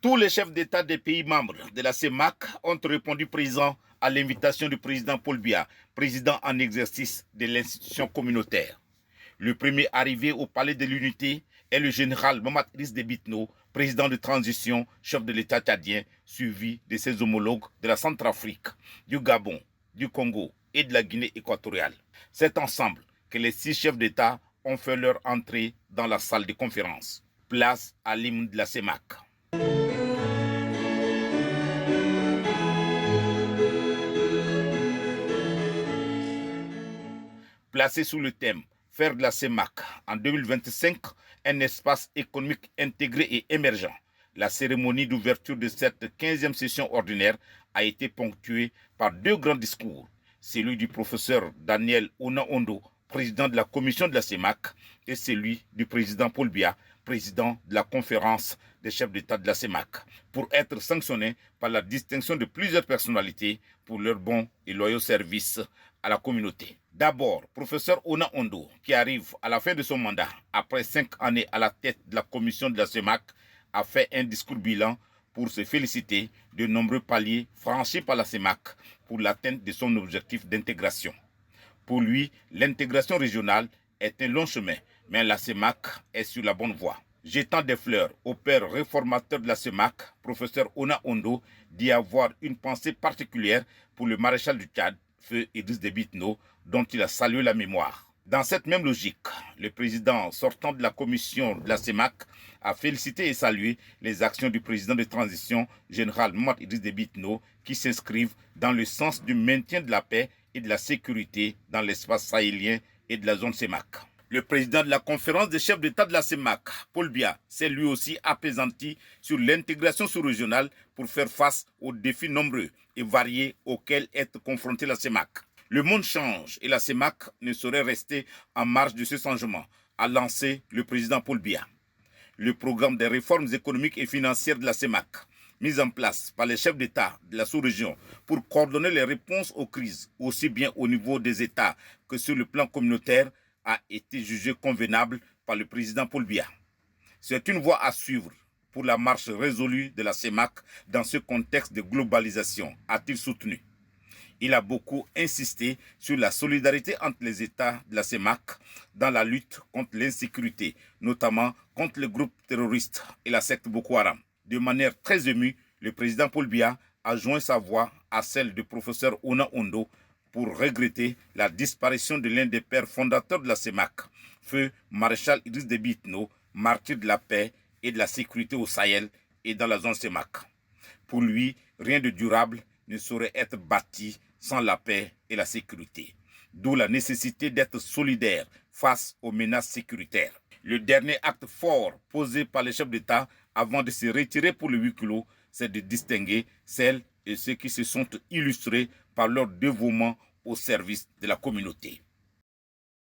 Tous les chefs d'État des pays membres de la CEMAC ont répondu présent à l'invitation du président Paul Biya, président en exercice de l'institution communautaire. Le premier arrivé au palais de l'Unité est le général Mamadou Idriss Déby Itno, président de transition, chef de l'État tchadien, suivi de ses homologues de la Centrafrique, du Gabon, du Congo et de la Guinée équatoriale. C'est ensemble que les 6 chefs d'État ont fait leur entrée dans la salle de conférence. Place à l'hymne de la CEMAC. Placé sous le thème « Faire de la CEMAC en 2025 un espace économique intégré et émergent », la cérémonie d'ouverture de cette 15e session ordinaire a été ponctuée par 2 grands discours, celui du professeur Daniel Ona-Ondo, président de la commission de la CEMAC, et celui du président Paul Biya, président de la conférence des chefs d'État de la CEMAC, pour être sanctionné par la distinction de plusieurs personnalités pour leur bon et loyaux service à la communauté. D'abord, professeur Ona-Ondo, qui arrive à la fin de son mandat, après 5 années à la tête de la commission de la CEMAC, a fait un discours bilan pour se féliciter de nombreux paliers franchis par la CEMAC pour l'atteinte de son objectif d'intégration. Pour lui, l'intégration régionale est un long chemin, mais la CEMAC est sur la bonne voie. Jetant des fleurs au père réformateur de la CEMAC, professeur Ona-Ondo dit avoir une pensée particulière pour le maréchal du Tchad, feu Idriss Déby Itno, dont il a salué la mémoire. Dans cette même logique, le président sortant de la commission de la CEMAC a félicité et salué les actions du président de transition, général Mamadou Idriss Déby Itno, qui s'inscrivent dans le sens du maintien de la paix et de la sécurité dans l'espace sahélien et de la zone CEMAC. Le président de la conférence des chefs d'État de la CEMAC, Paul Biya, s'est lui aussi apaisanti sur l'intégration sous-régionale pour faire face aux défis nombreux et variés auxquels est confrontée la CEMAC. Le monde change et la CEMAC ne saurait rester en marge de ce changement, a lancé le président Paul Biya. Le programme des réformes économiques et financières de la CEMAC, mis en place par les chefs d'État de la sous-région pour coordonner les réponses aux crises, aussi bien au niveau des États que sur le plan communautaire, a été jugé convenable par le président Paul Biya. C'est une voie à suivre pour la marche résolue de la CEMAC dans ce contexte de globalisation, a-t-il soutenu. Il a beaucoup insisté sur la solidarité entre les États de la CEMAC dans la lutte contre l'insécurité, notamment contre les groupes terroristes et la secte Boko Haram. De manière très émue, le président Paul Biya a joint sa voix à celle du professeur Ona-Ondo pour regretter la disparition de l'un des pères fondateurs de la CEMAC, feu maréchal Idriss Déby Itno, martyr de la paix et de la sécurité au Sahel et dans la zone CEMAC. Pour lui, rien de durable ne saurait être bâti sans la paix et la sécurité. D'où la nécessité d'être solidaire face aux menaces sécuritaires. Le dernier acte fort posé par les chefs d'État avant de se retirer pour le huis clos, c'est de distinguer celles et ceux qui se sont illustrés par leur dévouement au service de la communauté.